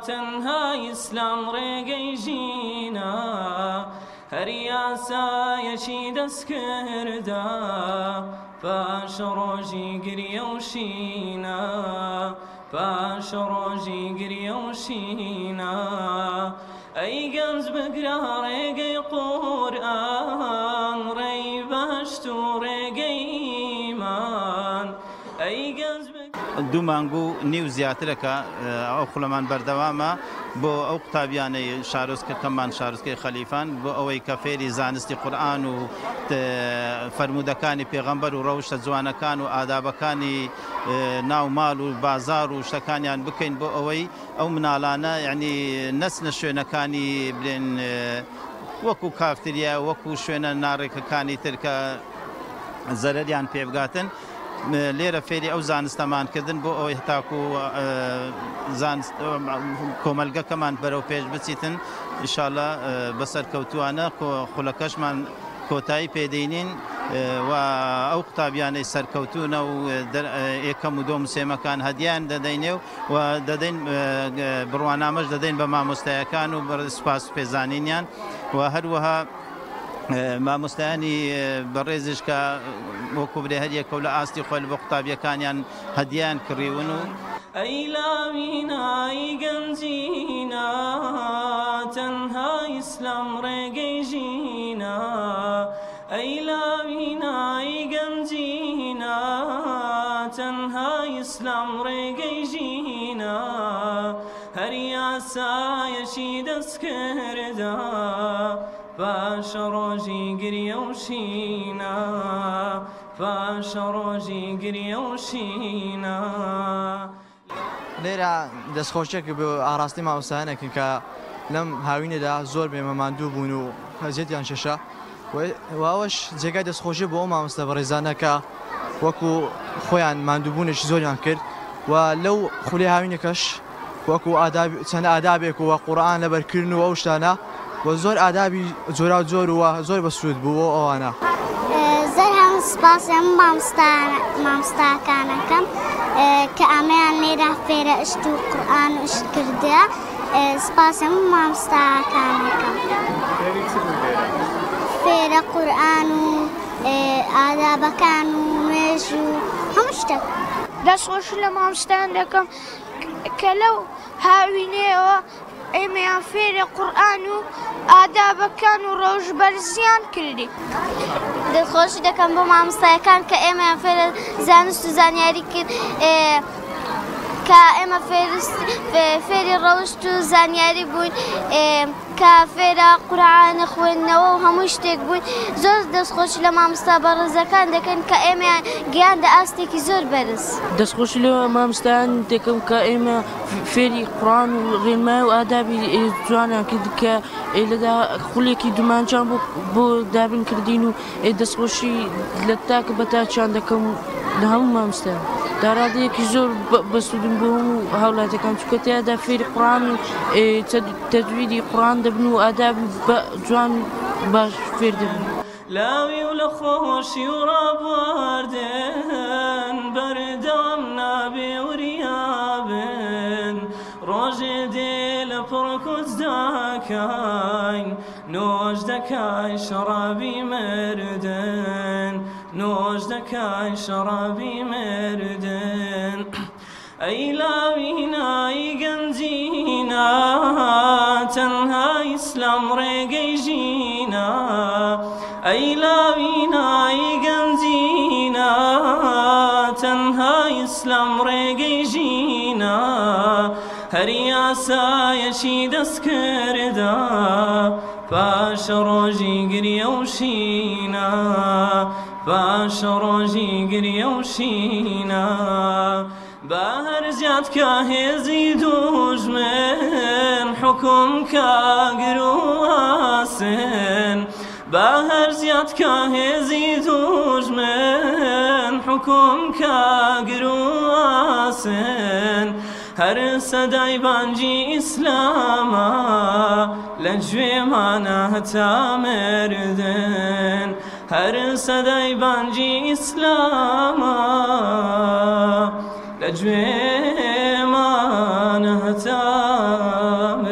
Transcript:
تەنها ئیسلام ڕێگەی ژینە هەر یاسایەکی دەست کردا پاش ڕۆژی گریە و شینە پاش ڕۆژی گریە و شینە ئەی گەنج بگرە ڕێگەی قورئان ڕێی بەهشت و ڕێگەی ئیمان ئەی گەنج دوو مانگ و نیو زیاترەکە ئەو خوڵەمان بەردەوامە بۆ ئەو قوتابیانەی شارۆچکەکەمان شارۆچکەی خەلیفان بۆ ئەوەی کە فێری زانستی قورئان و فەرمودەکانی پێغەمبەر و ڕەوشتە جوانەکان و ئادابەکانی ناو ماڵ و بازار و شتەکانیان بکەین بۆ ئەوەی ئەو مناڵانە یعنی نەچنە شوێنەکانی بڵێن وەکو کافتریا وەکو شوێنە ناڕێکەکانی تر کە زەرەریان پێبگاتن لێرە فێری ئەو زانستەمانکردن بۆ ئەوەی هەتاکو کۆمەلگەکەمان بەرەو پێش بچیتن ئینشاڵڵا بەسەرکەوتووانە خوڵەکەشمان کۆتایی پێدەینین و ئەو قوتابیانەی سەرکەوتوونە و یەکەم و دۆم سێمەکان هەدیان دەدەینێ و دەدەین بڕوانامەش دەدەین بە مامۆستایەکان و سوپاس و پێزانینیان و هەروەها مامۆستایانی بەڕێزش کە وەکو برێ هەریەکە و لە ئاستی خۆی بۆ قوتابیەکانیان هەدیان کڕیون و ئەی لاوینای گەنجینە تەنها ئیسلام ڕێگەی ژینە ئەی لاوینای گەنجینە تەنها ئیسلام ڕێگەی ژینە هەر یاسایەکی دەست کردا پاش ڕۆژی گریە و شینە پاش ڕۆژی گریە و شینە لێرە دەستخۆشێک بە ئاڕاستی مامۆستایانێکن کە لەم هاوینەدا زۆر بێمە ماندوو بوون و هەزیەتیان شەشە واوەش جێگای دەستخۆشی بۆ ئەو مامۆستا بەڕێزانەکە وەکو خۆیان ماندووبوونێکی زۆریان کرد و لەو خولێ هاوینەکەش وەکو چەند ئادابێک و قورئان لەبەرکردن و ئەو شتانە و زۆر ئادابی جۆرا و جۆر وە زۆر بەسوود بوو بۆ ئەوانە زۆر هەم سپاس هەموو مامۆستاکانەکەم کە ئەمەیان لێرە فێرە ئشت و قورئان و ئشت کردە سپاس هەموو مامۆستاکانەکەم فێرە قورئان و ئادابەکان و نوێژ و هەموو شتێک دەستخۆشی لە مامۆستایان دەکەم کە لەو هاوینەیەوە ئێمەیان فێرە قورئان و ئادابەکان و ڕۆژبەرزیان کردی دەستخۆشی دەکەم بۆ مامۆستایەکان کە ئێمەیان فێرە زانست و زانیاری کرد کە ئێمە فێری ڕەوشت و زانیاری بووین کە فێرە قورئان خوێندنەوە و هەموو شتێک بووین زۆر دەستخۆشی لە مامۆستا بەڕێزەکان دەکەن کە ئێمەیان گەیاندە ئاستێکی زۆر بەرز دەستخۆشی لە مامۆستایان دەکەم کە ئێمە فێری قورئان و ڕێنمایی و ئادابی جوانیان کرد کە لەدا خولێکی دومانجان بۆ دابین کردین و دەستخۆشی لە تاکە بە تاچیان دەکەم لە هەموو مامۆستایان داڕادەیەکی زۆر بەسوودم بۆ هەموو هاوڵاتەکان چونکە تیادا فێری قورئان و تەجویدی قورئان دەبن و ئاداب جوان باش فێر دەبن لاوی و لە خۆشی و ڕابواردن بەردەوام نابێ وریابن ڕۆژێ دێ لە پڕکوت داکاین نۆش دەکای شەڕابی مردن نۆش دەکای شەڕابی مردن ئەی لاوینای گەنجینە تەنها ئیسلام ڕێگەی ژینە ئەی لاوینای گەنجینە تەنها ئیسلام ڕێگەی ژینە هەر یاسایەکی دەست کردا پاش ڕۆژی گریە و شینە پاش ڕۆژی گریە و شینە با هەر زیاد کە هێزی دوژمن حکم کاگر و ئاسن با هەر زیاد کە هێزی دوژمن حکم کاگر و ئاسن هەر سەدای بانگی ئیسلامە لە گوێمانە هەتا مردن هەر سەدای بانگی ئیسلامە لە گوێمانە هەتا مردم